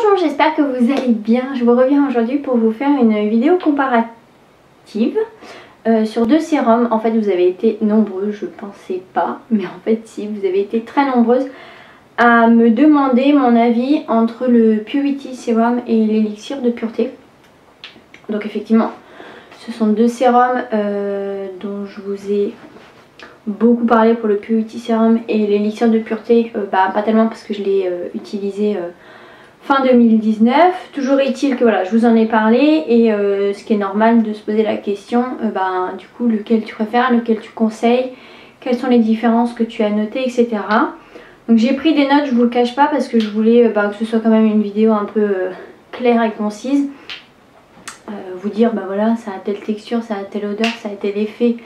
Bonjour, j'espère que vous allez bien. Je vous reviens aujourd'hui pour vous faire une vidéo comparative sur deux sérums. En fait, vous avez été nombreux, je pensais pas, mais en fait si, vous avez été très nombreuses à me demander mon avis entre le Purity Serum et l'élixir de pureté. Donc effectivement, ce sont deux sérums dont je vous ai beaucoup parlé pour le Purity Serum, et l'élixir de pureté, pas tellement parce que je l'ai utilisé fin 2019. Toujours est-il que voilà, je vous en ai parlé, et ce qui est normal de se poser la question, du coup, lequel tu préfères, lequel tu conseilles, quelles sont les différences que tu as notées, etc. Donc j'ai pris des notes, je vous le cache pas, parce que je voulais que ce soit quand même une vidéo un peu claire et concise. Vous dire voilà, ça a telle texture, ça a telle odeur, ça a tel effet.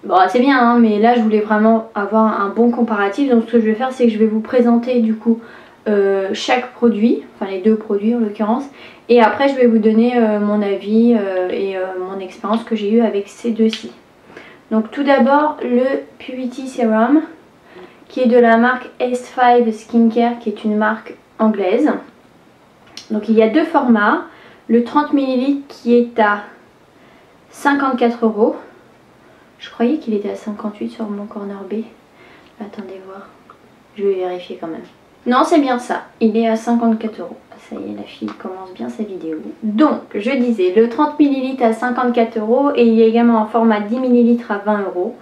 Bon, c'est bien, hein, mais là je voulais vraiment avoir un bon comparatif. Donc ce que je vais faire, c'est que je vais vous présenter du coup chaque produit, enfin les deux produits en l'occurrence, et après je vais vous donner mon avis et mon expérience que j'ai eue avec ces deux-ci. Donc tout d'abord le Purity Serum, qui est de la marque S5 Skincare, qui est une marque anglaise. Donc il y a deux formats, le 30 ml qui est à 54 €. Je croyais qu'il était à 58 sur mon corner B. Attendez voir, je vais vérifier quand même. Non, c'est bien ça, il est à 54 €. Ça y est, la fille commence bien sa vidéo. Donc, je disais, le 30 ml à 54 € et il y a également un format 10 ml à 20 €.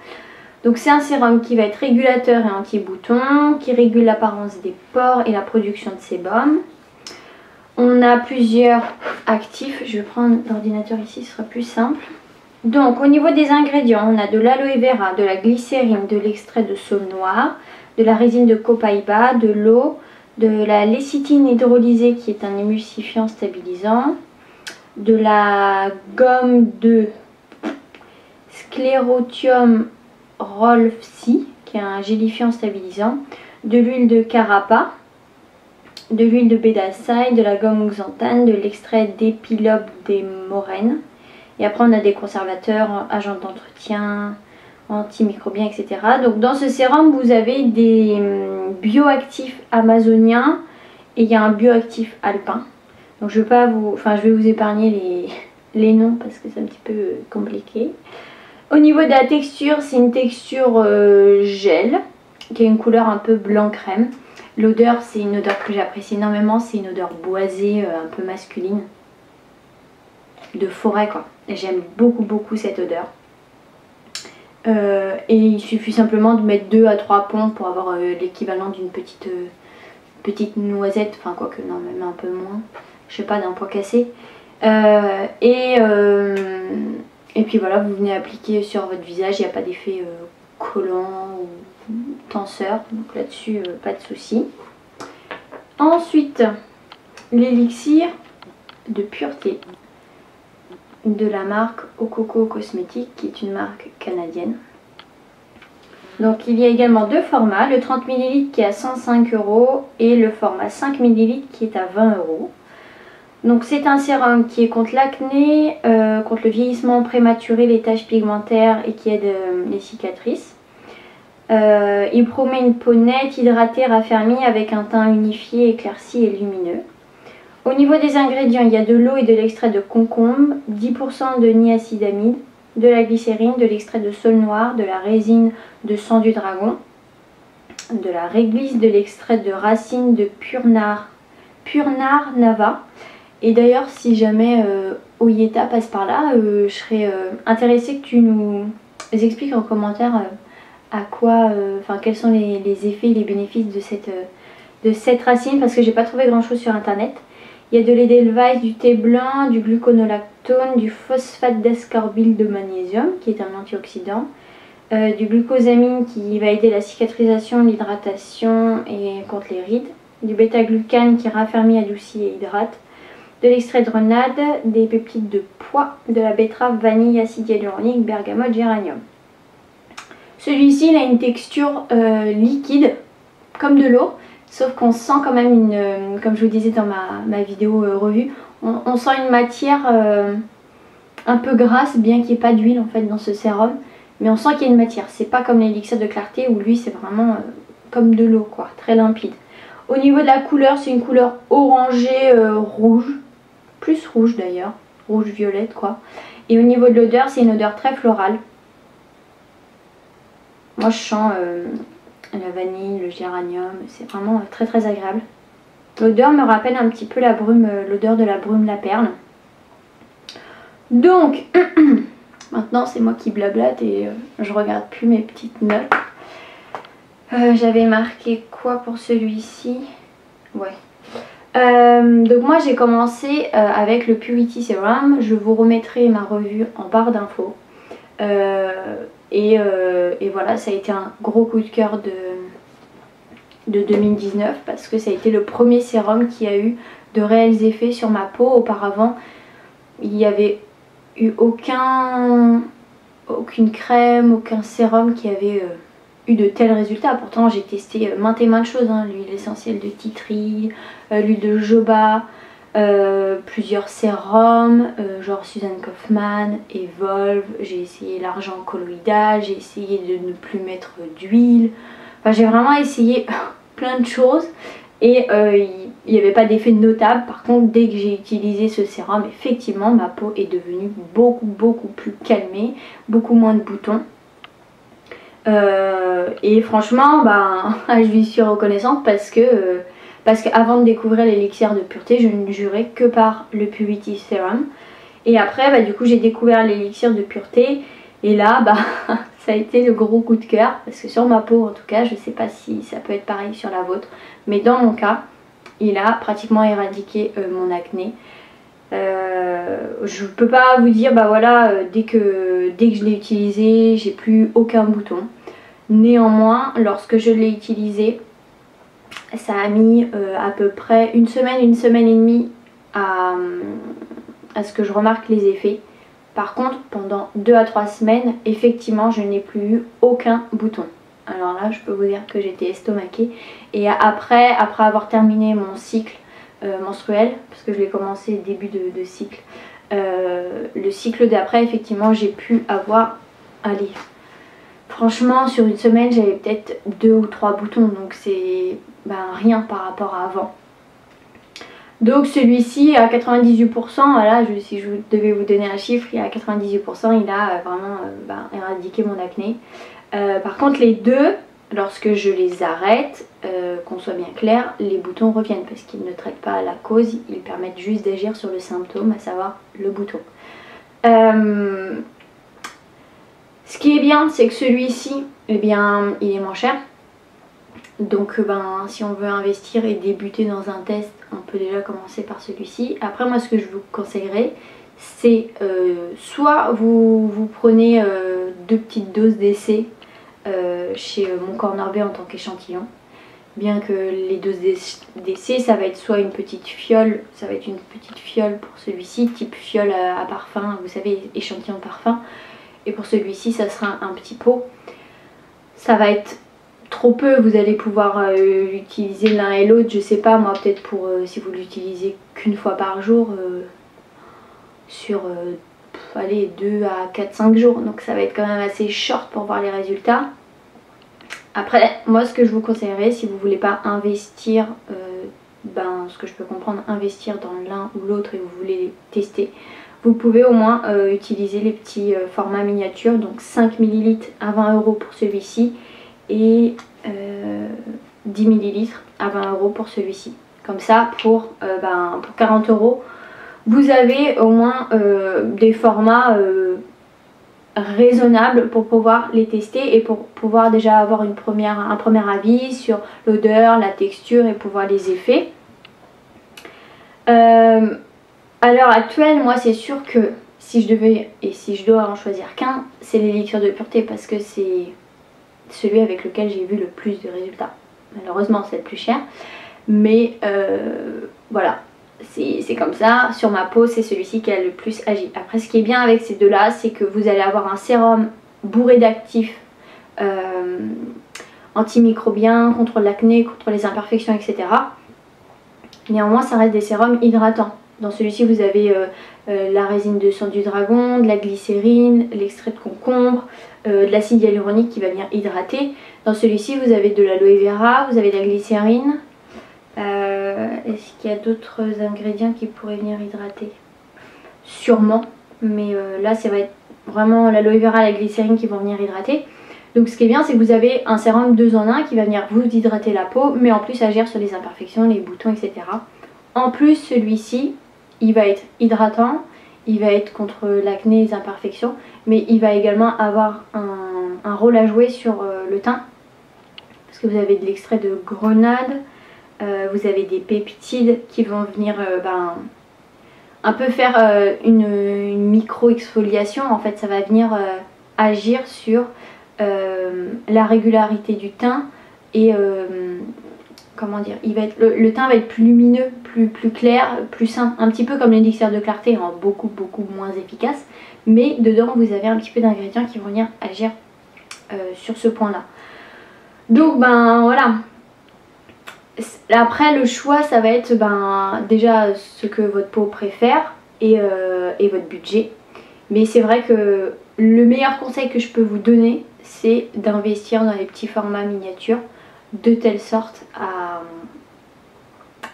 Donc c'est un sérum qui va être régulateur et anti-bouton, qui régule l'apparence des pores et la production de sébum. On a plusieurs actifs, je vais prendre l'ordinateur ici, ce sera plus simple. Donc au niveau des ingrédients, on a de l'aloe vera, de la glycérine, de l'extrait de saule noire, de la résine de copaiba, de l'eau, de la lécithine hydrolysée qui est un émulsifiant stabilisant, de la gomme de Sclerotium rolfsi qui est un gélifiant stabilisant, de l'huile de carapa, de l'huile de bédasaï, de la gomme xanthane, de l'extrait d'épilobe des moraines. Et après on a des conservateurs, agents d'entretien, antimicrobiens, etc. Donc dans ce sérum vous avez des bioactifs amazoniens et il y a un bioactif alpin. Donc je vais vous épargner les noms parce que c'est un petit peu compliqué. Au niveau de la texture, c'est une texture gel qui a une couleur un peu blanc crème. L'odeur, c'est une odeur que j'apprécie énormément, c'est une odeur boisée, un peu masculine, de forêt quoi. J'aime beaucoup cette odeur. Et il suffit simplement de mettre 2 à 3 pompes pour avoir l'équivalent d'une petite noisette, enfin quoique non, même un peu moins, je sais pas, d'un pois cassé. Et puis voilà, vous venez appliquer sur votre visage, il n'y a pas d'effet collant ou tenseur, donc là-dessus pas de souci. Ensuite, l'élixir de pureté de la marque Okoko Cosmetics, qui est une marque canadienne. Donc il y a également deux formats, le 30 ml qui est à 105 € et le format 5 ml qui est à 20 €. Donc c'est un sérum qui est contre l'acné, contre le vieillissement prématuré, les taches pigmentaires et qui aide les cicatrices. Il promet une peau nette, hydratée, raffermie avec un teint unifié, éclairci et lumineux. Au niveau des ingrédients, il y a de l'eau et de l'extrait de concombre, 10% de niacinamide, de la glycérine, de l'extrait de saule noire, de la résine de sang du dragon, de la réglisse, de l'extrait de racine de Purnar Nava. Et d'ailleurs, si jamais Oyeta passe par là, je serais intéressée que tu nous expliques en commentaire quels sont les effets et les bénéfices de cette racine, parce que j'ai pas trouvé grand chose sur internet. Il y a de l'Edelweiss, du thé blanc, du gluconolactone, du phosphate d'ascorbyle de magnésium qui est un antioxydant, du glucosamine qui va aider la cicatrisation, l'hydratation et contre les rides, du bêta-glucane qui raffermit, adoucit et hydrate, de l'extrait de grenade, des peptides de pois, de la betterave, vanille, acide hyaluronique, bergamote, géranium. Celui-ci il a une texture liquide comme de l'eau. Sauf qu'on sent quand même comme je vous disais dans ma vidéo revue, on sent une matière un peu grasse, bien qu'il n'y ait pas d'huile en fait dans ce sérum. Mais on sent qu'il y a une matière, c'est pas comme l'élixir de clarté où lui c'est vraiment comme de l'eau quoi, très limpide. Au niveau de la couleur, c'est une couleur orangée rouge, plus rouge d'ailleurs, rouge violette quoi. Et au niveau de l'odeur, c'est une odeur très florale. Moi je sens la vanille, le géranium, c'est vraiment très très agréable. L'odeur me rappelle un petit peu la brume, l'odeur de la brume la perle. Donc, maintenant c'est moi qui blablate et je regarde plus mes petites notes. J'avais marqué quoi pour celui-ci? Ouais. Donc moi j'ai commencé avec le Purity Serum. Je vous remettrai ma revue en barre d'infos. Et voilà, ça a été un gros coup de cœur de 2019 parce que ça a été le premier sérum qui a eu de réels effets sur ma peau. Auparavant, il n'y avait eu aucune crème, aucun sérum qui avait eu de tels résultats. Pourtant j'ai testé maintes et maintes choses, hein. L'huile essentielle de tea tree, l'huile de jojoba, plusieurs sérums, genre Susan Kaufmann, Evolve, j'ai essayé l'argent colloïdal, j'ai essayé de ne plus mettre d'huile. Enfin j'ai vraiment essayé plein de choses et il n'y avait pas d'effet notable. Par contre dès que j'ai utilisé ce sérum, effectivement ma peau est devenue beaucoup plus calmée, beaucoup moins de boutons. Et franchement je lui suis reconnaissante parce que avant de découvrir l'élixir de pureté, je ne jurais que par le Purity Serum. Et après du coup j'ai découvert l'élixir de pureté et là ça a été le gros coup de cœur parce que sur ma peau en tout cas, je sais pas si ça peut être pareil sur la vôtre, mais dans mon cas il a pratiquement éradiqué mon acné. Je peux pas vous dire voilà dès que je l'ai utilisé j'ai plus aucun bouton. Néanmoins lorsque je l'ai utilisé ça a mis à peu près une semaine et demie à ce que je remarque les effets. Par contre pendant 2 à 3 semaines effectivement je n'ai plus eu aucun bouton. Alors là je peux vous dire que j'étais estomaquée. Et après avoir terminé mon cycle menstruel, parce que je l'ai commencé début de cycle, le cycle d'après effectivement j'ai pu avoir, allez, franchement sur une semaine j'avais peut-être 2 ou 3 boutons, donc c'est rien par rapport à avant. Donc celui-ci à 98%, voilà, si je devais vous donner un chiffre, il est à 98%, il a vraiment éradiqué mon acné. Par contre les deux, lorsque je les arrête, qu'on soit bien clair, les boutons reviennent parce qu'ils ne traitent pas la cause, ils permettent juste d'agir sur le symptôme, à savoir le bouton. Ce qui est bien, c'est que celui-ci, eh bien, il est moins cher. Donc si on veut investir et débuter dans un test, on peut déjà commencer par celui-ci. Après moi ce que je vous conseillerais, c'est soit vous prenez 2 petites doses d'essai chez Mon Corner B en tant qu'échantillon. Bien que les doses d'essai ça va être soit une petite fiole, ça va être une petite fiole pour celui-ci, type fiole à parfum, vous savez, échantillon de parfum. Et pour celui-ci ça sera un petit pot. Ça va être trop peu, vous allez pouvoir l'utiliser l'un et l'autre, je sais pas moi, peut-être pour si vous l'utilisez qu'une fois par jour sur allez, 2 à 4-5 jours, donc ça va être quand même assez short pour voir les résultats. Après moi ce que je vous conseillerais, si vous voulez pas investir, ce que je peux comprendre, investir dans l'un ou l'autre et vous voulez les tester, vous pouvez au moins utiliser les petits formats miniatures, donc 5 ml à 20 € pour celui-ci et 10 ml à 20 € pour celui-ci. Comme ça pour 40 €, vous avez au moins des formats raisonnables pour pouvoir les tester et pour pouvoir déjà avoir un premier avis sur l'odeur, la texture et pouvoir les effets. À l'heure actuelle, moi c'est sûr que si je dois en choisir qu'un, c'est l'élixir de pureté parce que c'est celui avec lequel j'ai vu le plus de résultats. Malheureusement c'est le plus cher, mais voilà, c'est comme ça. Sur ma peau c'est celui-ci qui a le plus agi. Après ce qui est bien avec ces deux là, c'est que vous allez avoir un sérum bourré d'actifs antimicrobiens, contre l'acné, contre les imperfections, etc. Néanmoins ça reste des sérums hydratants. Dans celui-ci vous avez la résine de sang du dragon, de la glycérine, l'extrait de concombre, de l'acide hyaluronique qui va venir hydrater. Dans celui-ci vous avez de l'aloe vera, vous avez de la glycérine, Est-ce qu'il y a d'autres ingrédients qui pourraient venir hydrater? Sûrement, mais là ça va être vraiment l'aloe vera et la glycérine qui vont venir hydrater. Donc ce qui est bien, c'est que vous avez un sérum 2 en 1 qui va venir vous hydrater la peau, mais en plus agir sur les imperfections, les boutons, etc. En plus, celui-ci, il va être hydratant, il va être contre l'acné, les imperfections, mais il va également avoir un rôle à jouer sur le teint. Parce que vous avez de l'extrait de grenade, vous avez des peptides qui vont venir un peu faire une micro-exfoliation. En fait, ça va venir agir sur la régularité du teint et comment dire, le teint va être plus lumineux, plus clair, plus sain, un petit peu comme l'élixir de clarté, hein, beaucoup moins efficace, mais dedans vous avez un petit peu d'ingrédients qui vont venir agir sur ce point là. Donc voilà, après le choix ça va être déjà ce que votre peau préfère et votre budget, mais c'est vrai que le meilleur conseil que je peux vous donner, c'est d'investir dans les petits formats miniatures de telle sorte à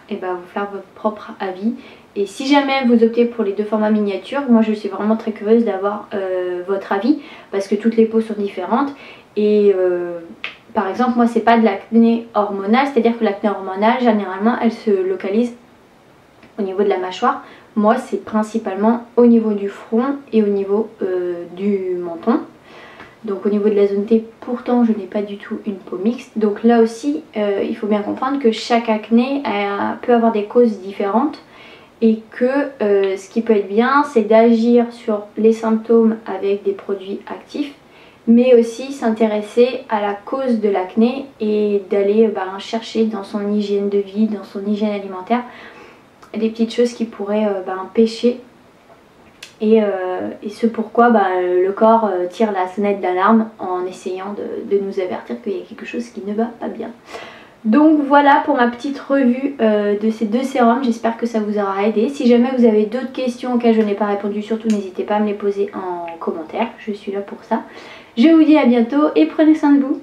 vous faire votre propre avis. Et si jamais vous optez pour les 2 formats miniatures, moi je suis vraiment très curieuse d'avoir votre avis parce que toutes les peaux sont différentes et par exemple moi c'est pas de l'acné hormonal, c'est à dire que l'acné hormonal généralement elle se localise au niveau de la mâchoire. Moi c'est principalement au niveau du front et au niveau du menton. Donc au niveau de la zone T, pourtant je n'ai pas du tout une peau mixte. Donc là aussi il faut bien comprendre que chaque acné peut avoir des causes différentes. Et que ce qui peut être bien, c'est d'agir sur les symptômes avec des produits actifs, mais aussi s'intéresser à la cause de l'acné et d'aller chercher dans son hygiène de vie, dans son hygiène alimentaire, des petites choses qui pourraient pêcher. Et ce pourquoi le corps tire la sonnette d'alarme en essayant de nous avertir qu'il y a quelque chose qui ne va pas bien. Donc voilà pour ma petite revue de ces 2 sérums, j'espère que ça vous aura aidé. Si jamais vous avez d'autres questions auxquelles je n'ai pas répondu, surtout n'hésitez pas à me les poser en commentaire, je suis là pour ça. Je vous dis à bientôt et prenez soin de vous.